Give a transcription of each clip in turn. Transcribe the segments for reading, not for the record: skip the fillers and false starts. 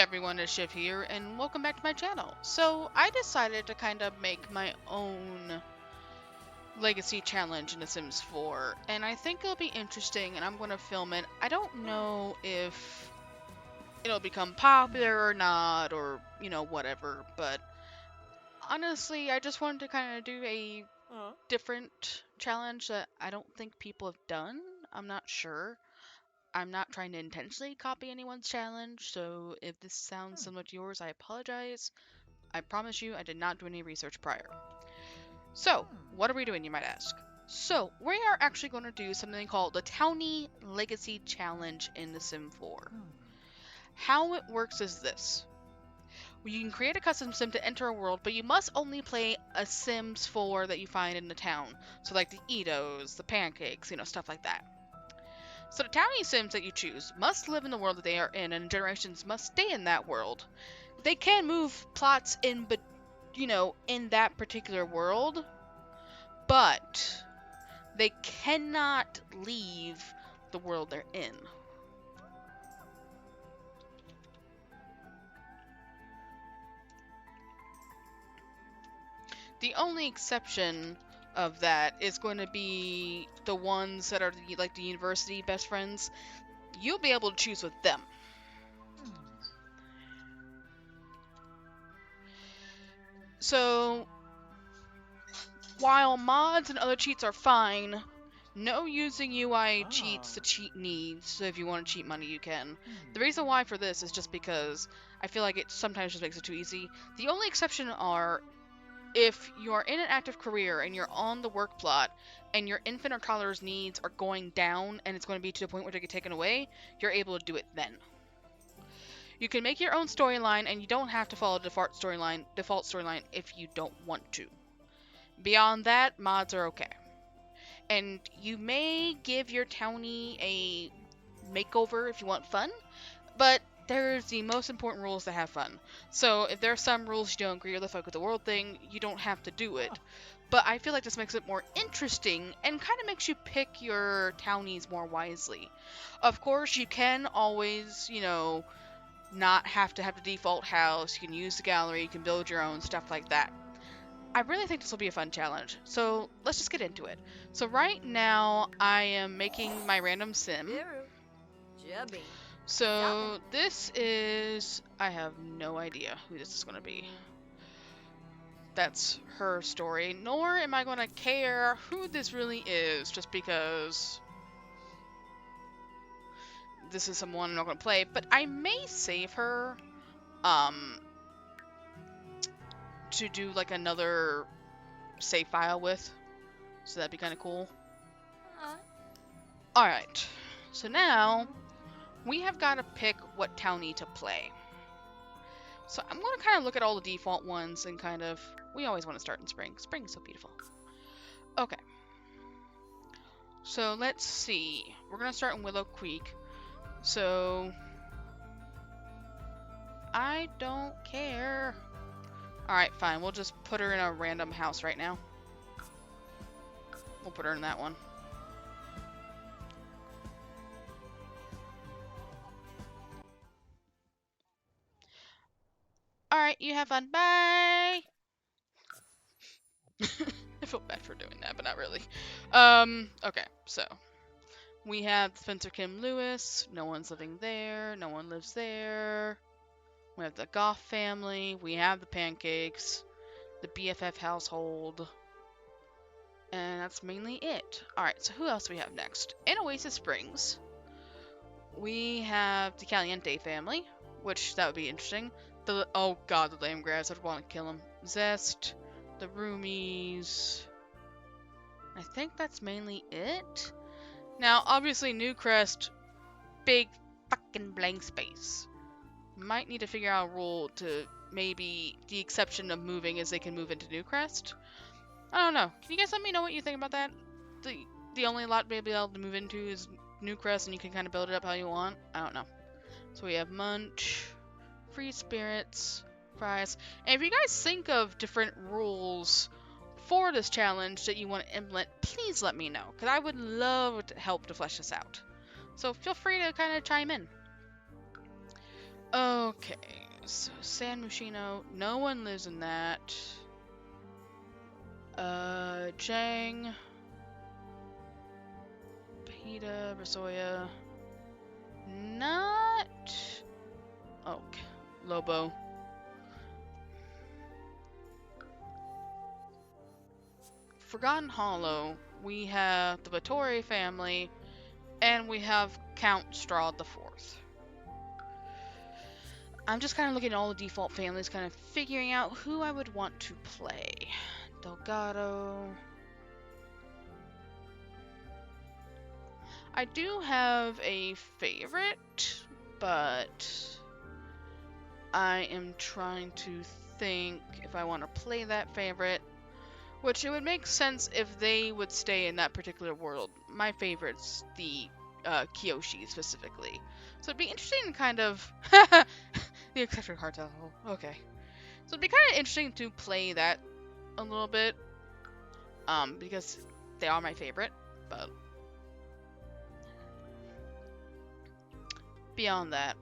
everyone, it's Shiv here, and welcome back to my channel. So, I decided to kind of make my own legacy challenge in The Sims 4, and I think it'll be interesting, and I'm going to film it. I don't know if it'll become popular or not, or, whatever, but honestly, I just wanted to kind of do a different challenge that I don't think people have done. I'm not sure. I'm not trying to intentionally copy anyone's challenge, so if this sounds similar to yours, I apologize. I promise you, I did not do any research prior. So, what are we doing, you might ask? So, we are actually going to do something called the Townie Legacy Challenge in The Sim 4. How it works is this. You can create a custom sim to enter a world, but you must only play a Sims 4 that you find in the town. So like the Edos, the pancakes, stuff like that. So the Townie Sims that you choose must live in the world that they are in, and generations must stay in that world. They can move plots in, in that particular world, but they cannot leave the world they're in. The only exception of that is going to be the ones that are like the university best friends. You'll be able to choose with them. So, while mods and other cheats are fine, no using UI cheats to cheat needs, so if you want to cheat money, you can. The reason why for this is just because I feel like it sometimes just makes it too easy. The only exception are if you are in an active career and you're on the work plot and your infant or toddler's needs are going down and it's going to be to the point where they get taken away, you're able to do it then. You can make your own storyline and you don't have to follow the default storyline if you don't want to. Beyond that, mods are okay. And you may give your townie a makeover if you want fun, but there's the most important rules to have fun. So if there are some rules you don't agree with the fuck with the world thing, you don't have to do it. But I feel like this makes it more interesting and kind of makes you pick your townies more wisely. Of course, you can always, not have to have the default house. You can use the gallery, you can build your own, stuff like that. I really think this will be a fun challenge, so let's just get into it. So right now, I am making my random sim. So this is... I have no idea who this is going to be. That's her story, nor am I going to care who this really is, just because this is someone I'm not going to play, but I may save her, to do like another save file with, so that'd be kind of cool. Alright, so now we have got to pick what townie to play. So I'm going to kind of look at all the default ones and kind of... We always want to start in spring. Spring is so beautiful. Okay. So let's see. We're going to start in Willow Creek. So... I don't care. Alright, fine. We'll just put her in a random house right now. We'll put her in that one. Alright, you have fun. Bye! I feel bad for doing that, but not really. Okay, so. We have Spencer Kim Lewis. No one's living there. No one lives there. We have the Goff family. We have the pancakes. The BFF household. And that's mainly it. Alright, so who else do we have next? In Oasis Springs, we have the Caliente family, which that would be interesting. Oh god, the lame grass, I'd want to kill him. Zest, the Roomies. I think that's mainly it. Now, obviously, Newcrest, big fucking blank space. Might need to figure out a rule to maybe the exception of moving is they can move into Newcrest. I don't know. Can you guys let me know what you think about that? The only lot we'll be able to move into is Newcrest, and you can kind of build it up how you want. I don't know. So we have Munch, Free Spirits, Fries. And if you guys think of different rules for this challenge that you want to implement, please let me know, because I would love to help to flesh this out. So feel free to kind of chime in. Okay, so San Mushino, no one lives in that. Jang, Pahita, Rasoya, not. Okay, Lobo. Forgotten Hollow, we have the Vittori family, and we have Count Strahd the Fourth. I'm just kind of looking at all the default families, kind of figuring out who I would want to play. Delgado. I do have a favorite, but I am trying to think if I want to play that favorite, which it would make sense if they would stay in that particular world. My favorite's the Kyoshi specifically. So it'd be interesting to kind of the eccentric cartel. Okay. So it'd be kind of interesting to play that a little bit, because they are my favorite, but beyond that,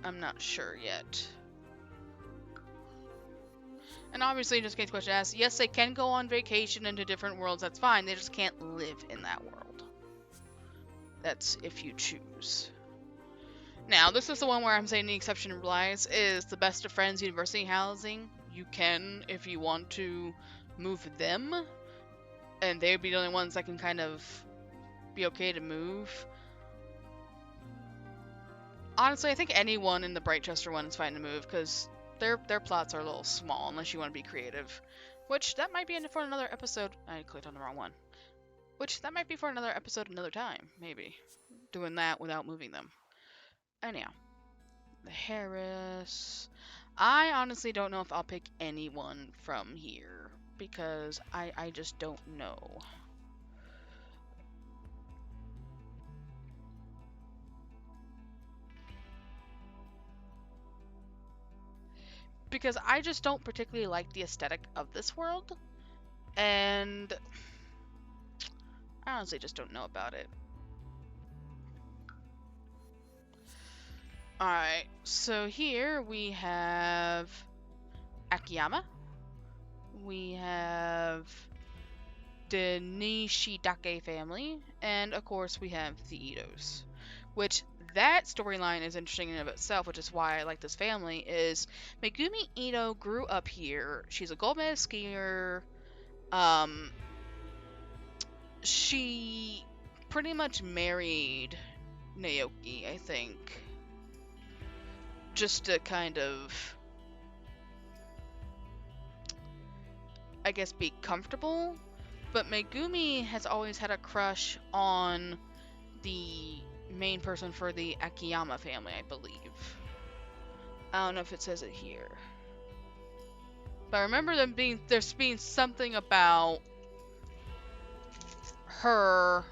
I'm not sure yet. And obviously, just in case the question asks, yes, they can go on vacation into different worlds, that's fine, they just can't live in that world. That's if you choose. Now, this is the one where I'm saying the exception applies, is the best of friends university housing. You can, if you want to, move them, and they would be the only ones that can kind of be okay to move. Honestly, I think anyone in the Brightchester one is fine to move, because their plots are a little small, unless you want to be creative. Which, that might be for another episode. I clicked on the wrong one. Which, that might be for another episode another time, maybe. Doing that without moving them. Anyhow. The Harris. I honestly don't know if I'll pick anyone from here, because I just don't know. Because I just don't particularly like the aesthetic of this world, and I honestly just don't know about it. Alright, so here we have Akiyama. We have the Nishidake family, and of course we have the Itos. Which, that storyline is interesting in and of itself, which is why I like this family, is Megumi Ito grew up here. She's a gold medal skier. She pretty much married Naoki, I think, just to kind of, I guess, be comfortable. But Megumi has always had a crush on the main person for the Akiyama family, I believe. I don't know if it says it here. But I remember there's being something about her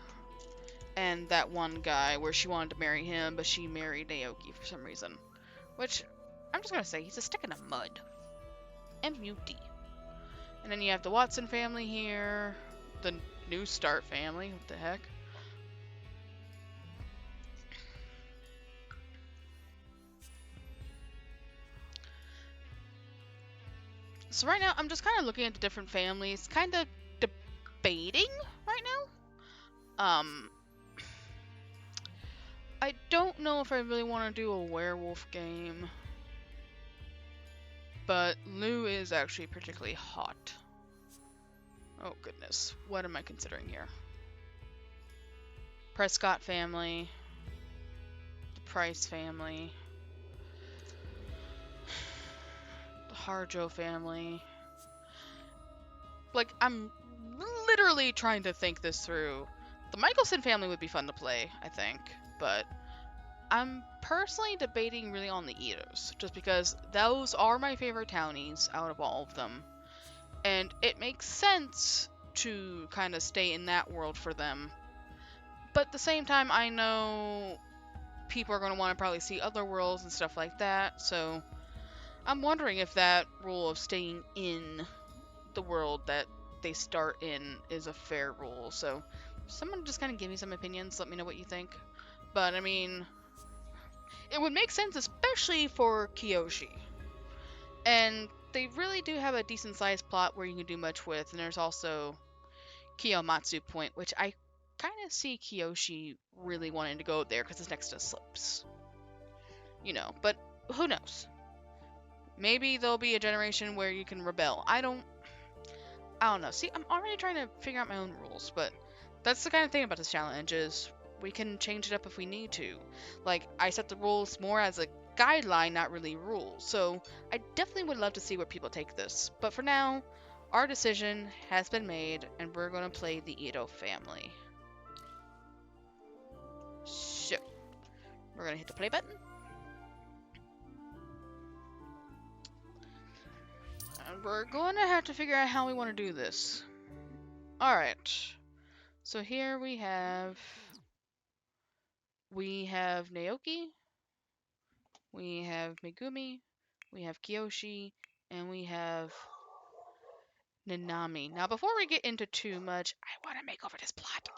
and that one guy where she wanted to marry him, but she married Naoki for some reason. Which, I'm just gonna say, he's a stick in the mud. M-U-D. And then you have the Watson family here. The New Start family. What the heck? So right now, I'm just kind of looking at the different families, kind of debating right now. I don't know if I really want to do a werewolf game, but Lou is actually particularly hot. Oh goodness, what am I considering here? Prescott family, the Price family, the Harjo family. Like, I'm literally trying to think this through. The Michelson family would be fun to play, I think, but I'm personally debating really on the Itos, just because those are my favorite townies out of all of them. And it makes sense to kind of stay in that world for them. But at the same time, I know people are going to want to probably see other worlds and stuff like that, so I'm wondering if that rule of staying in the world that they start in is a fair rule. So someone just kind of give me some opinions, let me know what you think. But I mean, It would make sense, especially for Kiyoshi. And they really do have a decent sized plot where you can do much with, and there's also Kiyomatsu Point, which I kind of see Kiyoshi really wanting to go there because it's next to slopes. You know, but who knows? Maybe there'll be a generation where you can rebel. I don't know. See, I'm already trying to figure out my own rules, but that's the kind of thing about this challenge is we can change it up if we need to. Like, I set the rules more as a guideline, not really rules. So I definitely would love to see where people take this. But for now, our decision has been made, and we're going to play the Ito family. So, we're going to hit the play button. And we're going to have to figure out how we want to do this. Alright. So here we have Naoki, we have Megumi, we have Kiyoshi, and we have Nanami. Now, before we get into too much, I want to make over this plot.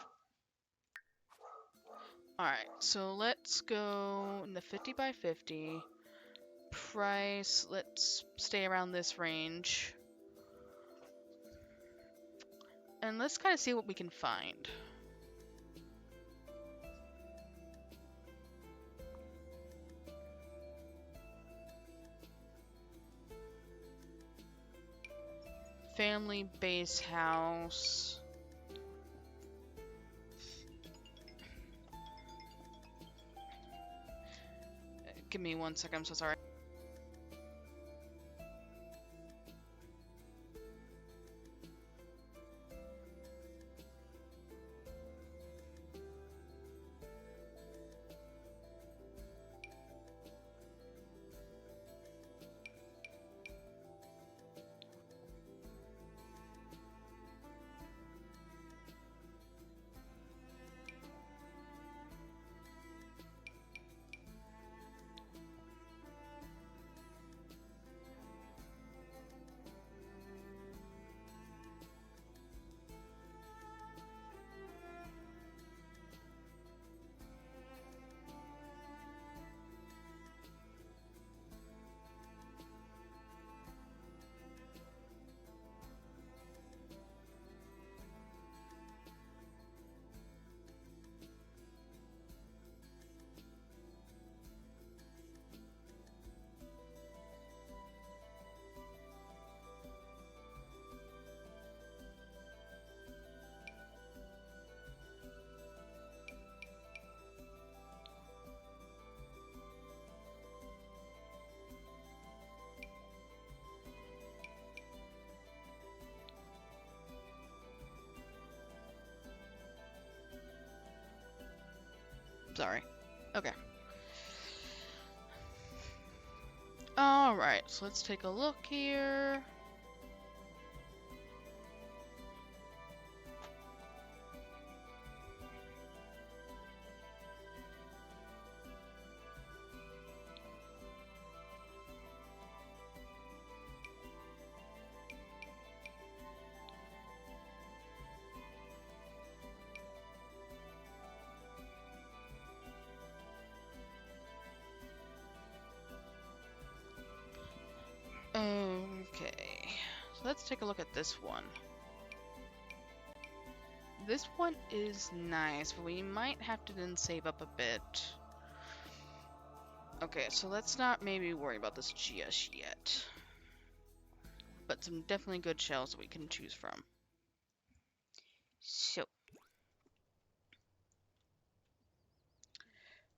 Alright, so let's go in the 50 by 50. Price, let's stay around this range. And let's kind of see what we can find. Family base house. Give me 1 second, I'm so sorry. Sorry. Okay. Alright, so let's take a look here. Okay, so let's take a look at this one. This one is nice, but we might have to then save up a bit. Okay, so let's not maybe worry about this just yet. But some definitely good shells that we can choose from. So,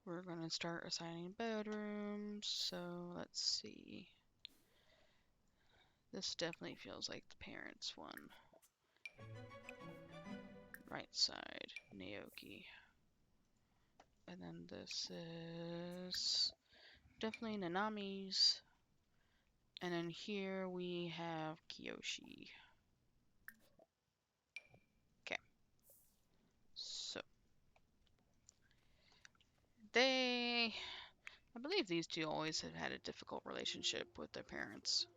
we're gonna start assigning bedrooms, so let's see. This definitely feels like the parents' one. Right side, Naoki. And then this is definitely Nanami's. And then here we have Kiyoshi. Okay. So. I believe these two always have had a difficult relationship with their parents.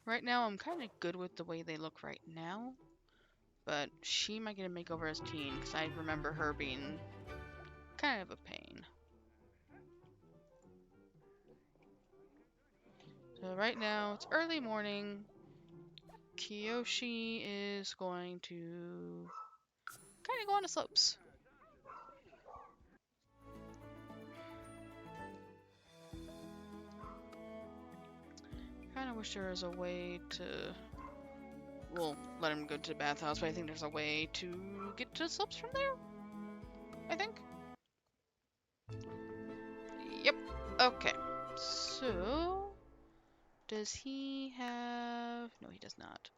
Right now, I'm kind of good with the way they look right now. But she might get a makeover as teen, because I remember her being kind of a pain. So right now, it's early morning. Kiyoshi is going to kind of go on the slopes. Kind of wish there was a way to, well, let him go to the bathhouse, but I think there's a way to get to the slopes from there. I think. Yep. Okay. So, does he have? No, he does not.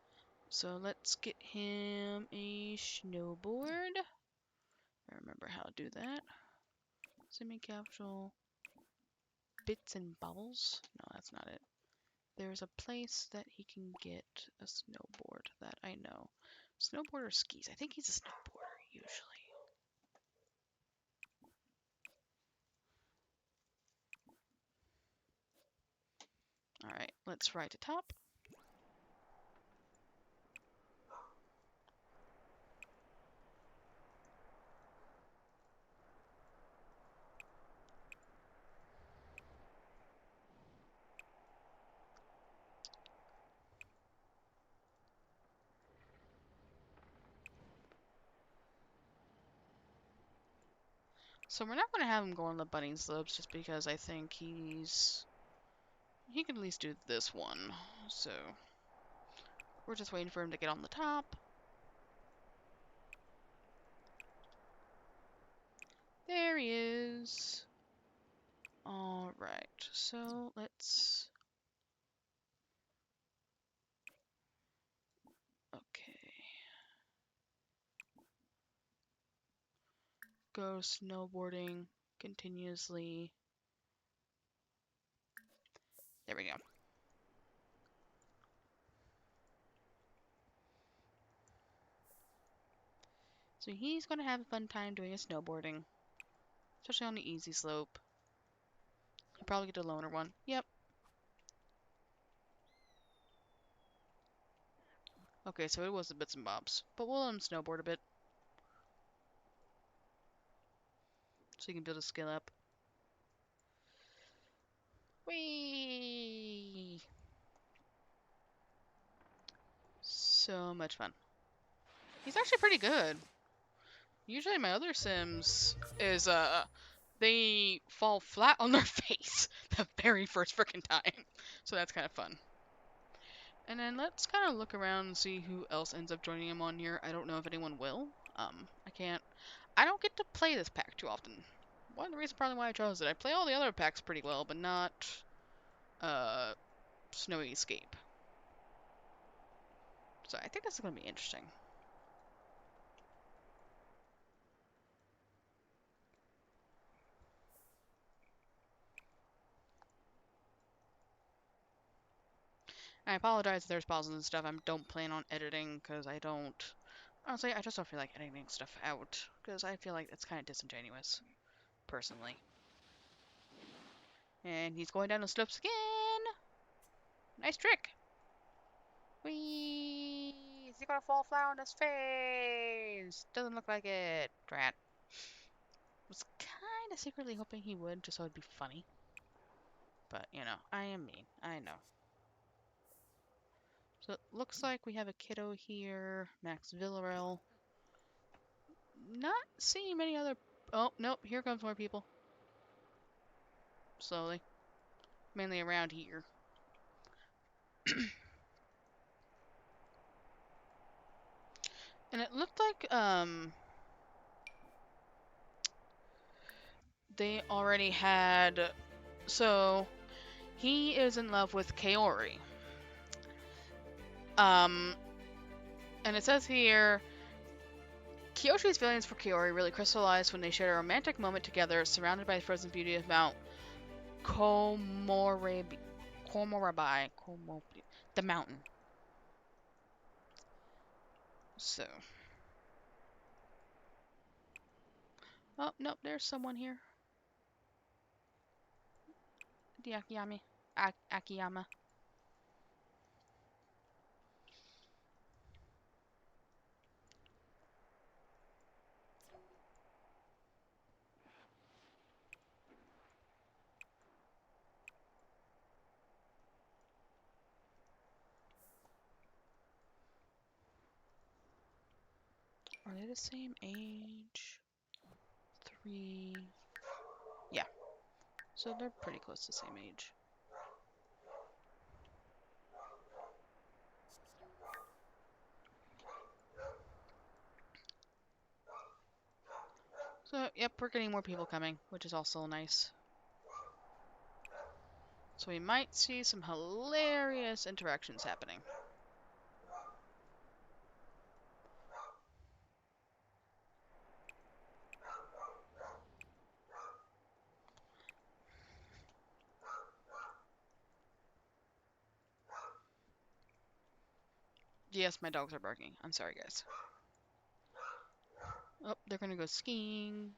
So let's get him a snowboard. I remember how to do that. Semi-capital bits and bobbles. No, that's not it. There's a place that he can get a snowboard that I know. Snowboard or skis? I think he's a snowboarder usually. Alright, let's ride to top. So we're not going to have him go on the bunny slopes just because I think he can at least do this one. So we're just waiting for him to get on the top. There he is. Alright, so let's... Okay. Go snowboarding continuously. There we go. So he's going to have a fun time doing his snowboarding. Especially on the easy slope. He'll probably get a loner one. Yep. Okay, so it was the bits and bobs. But we'll let him snowboard a bit. So he can build his skill up. Whee! So much fun. He's actually pretty good. Usually my other Sims is, they fall flat on their face the very first freaking time. So that's kind of fun. And then let's kind of look around and see who else ends up joining him on here. I don't know if anyone will. I don't get to play this pack too often. One of the reasons probably why I chose it. I play all the other packs pretty well, but not, Snowy Escape. So I think this is going to be interesting. I apologize if there's pauses and stuff. I don't plan on editing because I don't... Honestly, I just don't feel like editing stuff out because I feel like it's kind of disingenuous, personally. And he's going down the slopes again! Nice trick! Whee! Is he gonna fall flat on his face? Doesn't look like it. Drat. Was kind of secretly hoping he would, just so it'd be funny. But, you know, I am mean. I know. So it looks like we have a kiddo here. Max Villarreal. Not seeing many other... Oh, nope. Here comes more people. Slowly. Mainly around here. And it looked like, they already had... So, he is in love with Kaori. And it says here... Kiyoshi's feelings for Kaori really crystallized when they shared a romantic moment together, surrounded by the frozen beauty of Mount Komorebi. The mountain. So. Oh, nope, there's someone here. The Akiyama. Are they the same age? 3. Yeah. So they're pretty close to the same age. So, yep, we're getting more people coming, which is also nice. So we might see some hilarious interactions happening. Yes, my dogs are barking. I'm sorry, guys. Oh, they're gonna go skiing.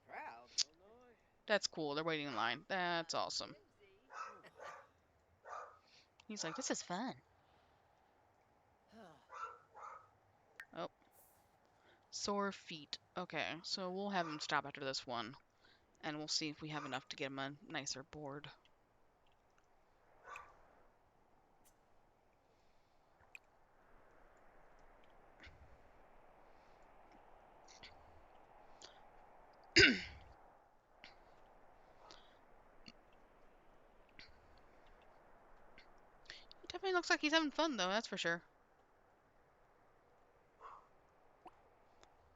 Proud. That's cool. They're waiting in line. That's awesome. He's like, this is fun. Oh, sore feet. Okay, so we'll have him stop after this one, and we'll see if we have enough to get him a nicer board. He definitely looks like he's having fun, though, that's for sure.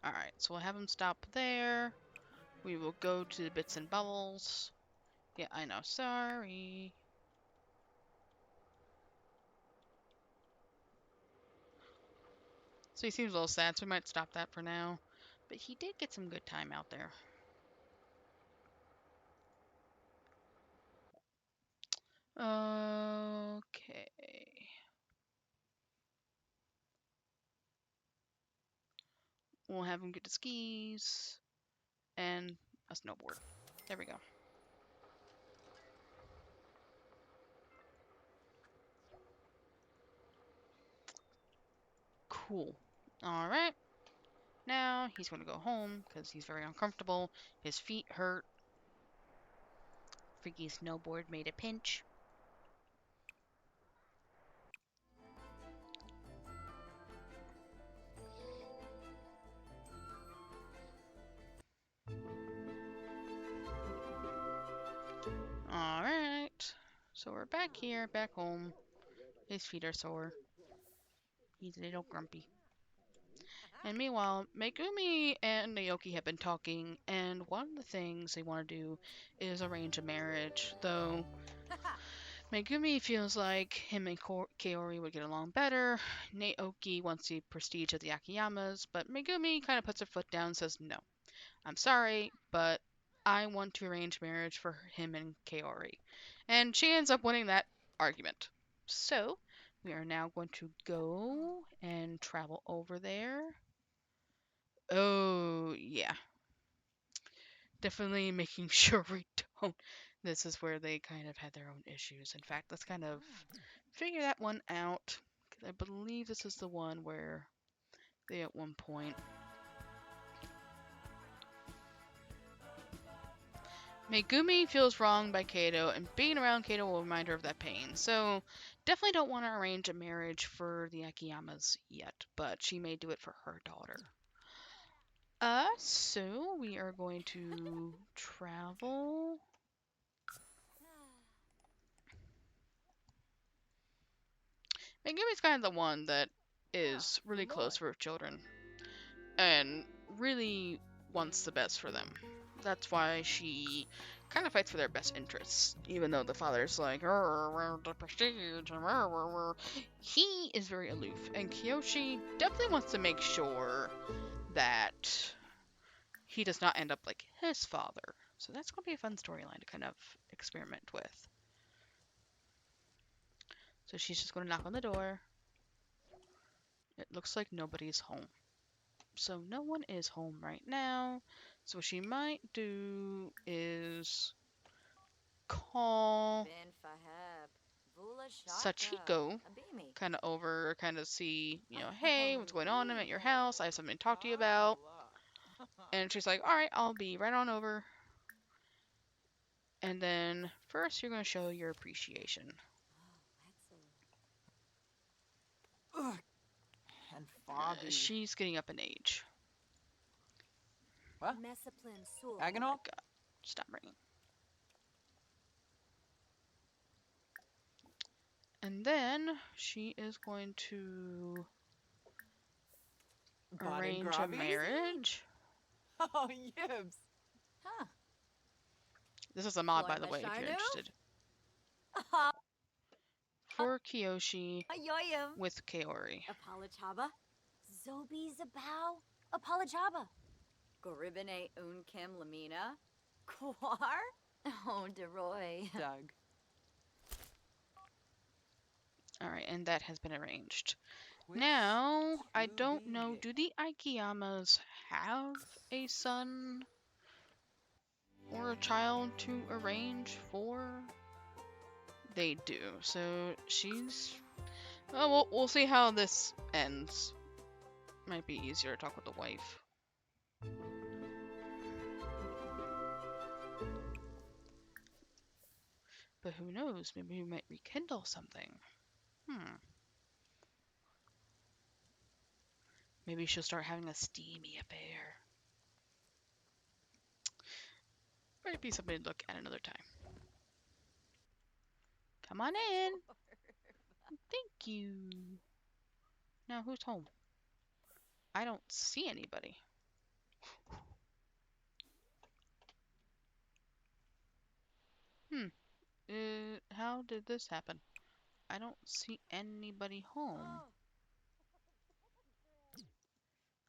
Alright, so we'll have him stop there. We will go to the bits and bubbles. Yeah, I know. Sorry. So he seems a little sad, so we might stop that for now. But he did get some good time out there. Okay. We'll have him get the skis and a snowboard. There we go. Cool. Alright. Now he's going to go home because he's very uncomfortable. His feet hurt. Freaky snowboard made a pinch. Alright. So we're back here, back home. His feet are sore. He's a little grumpy. And meanwhile, Megumi and Naoki have been talking, and one of the things they want to do is arrange a marriage, though Megumi feels like him and Kaori would get along better. Naoki wants the prestige of the Akiyamas, but Megumi kind of puts her foot down and says, no, I'm sorry, but I want to arrange marriage for him and Kaori. And she ends up winning that argument. So, we are now going to go and travel over there. Oh, yeah. Definitely making sure we don't. This is where they kind of had their own issues. In fact, let's kind of figure that one out. 'Cause I believe this is the one where they at one point. Megumi feels wronged by Kato, and being around Kato will remind her of that pain. So, definitely don't want to arrange a marriage for the Akiyamas yet, but she may do it for her daughter. So we are going to travel. Megumi's kind of the one that is really close for her children and really wants the best for them. That's why she kind of fights for their best interests, even though the father's like, the prestige, he is very aloof. And Kiyoshi definitely wants to make sure that he does not end up like his father. So that's going to be a fun storyline to kind of experiment with. So she's just going to knock on the door. It looks like nobody's home. So no one is home right now. So what she might do is call Sachiko kind of over, kind of see, hey, what's going on? I'm at your house. I have something to talk to you about. And she's like, all right, I'll be right on over. And then first you're going to show your appreciation. Bobby. She's getting up in age. What? Mesoplin Sul. Oh my Agonal? god. Stop ringing. And then she is going to arrange a marriage. Oh, yibs. Huh. This is a mod, by Floyd the way, if you're Basharnu? interested. Aha. For Kiyoshi Ayoyim. with Kaori. Apalachaba. Zobi Zabao. Apalachaba. Goribine Unkim Lamina. Quar? Oh, Deroy. Doug. Alright, and that has been arranged. Which Now, I to don't be? know, do the Aikiyamas have a son or a child to arrange for? They do, so she's... Oh, we'll see how this ends. Might be easier to talk with the wife. But who knows, maybe we might rekindle something. Maybe she'll start having a steamy affair. Might be something to look at another time. Come on in. Thank you. Now who's home? I don't see anybody. How did this happen? I don't see anybody home.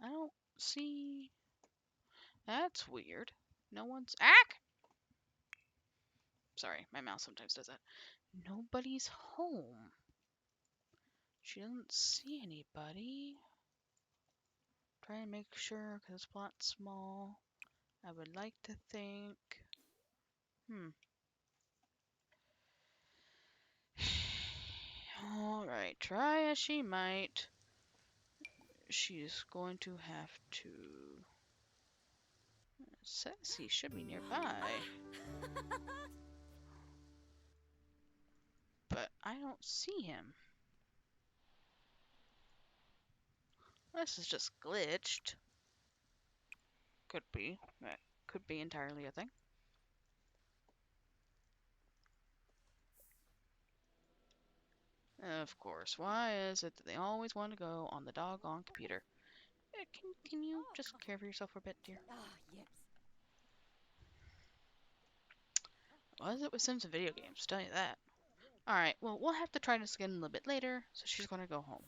I don't see... That's weird. No one's... Ack! Sorry, my mouse sometimes does that. Nobody's home. She doesn't see anybody. Try and make sure, because this plot's small. I would like to think... Alright, try as she might. She's going to have to... It says he should be nearby. But I don't see him. This is just glitched. Could be. That could be entirely a thing. Of course. Why is it that they always want to go on the doggone computer? Can you just care for yourself for a bit, dear? Ah, yips. What is it with Sims and video games? Tell you that. Alright, well, we'll have to try this again a little bit later, so she's gonna go home.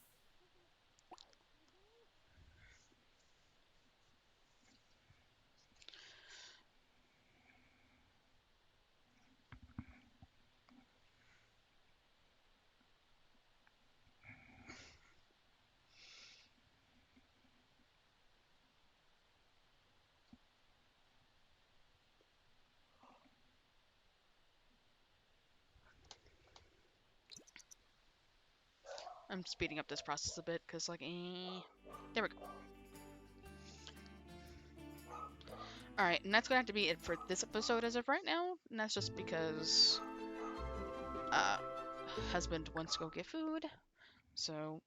I'm speeding up this process a bit, because, like, there we go. Alright, and that's gonna have to be it for this episode as of right now, and that's just because, husband wants to go get food, so,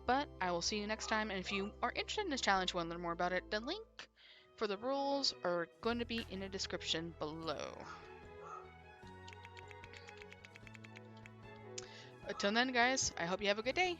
but I will see you next time, and if you are interested in this challenge, want to learn more about it, the link for the rules are going to be in the description below. Until then, guys, I hope you have a good day.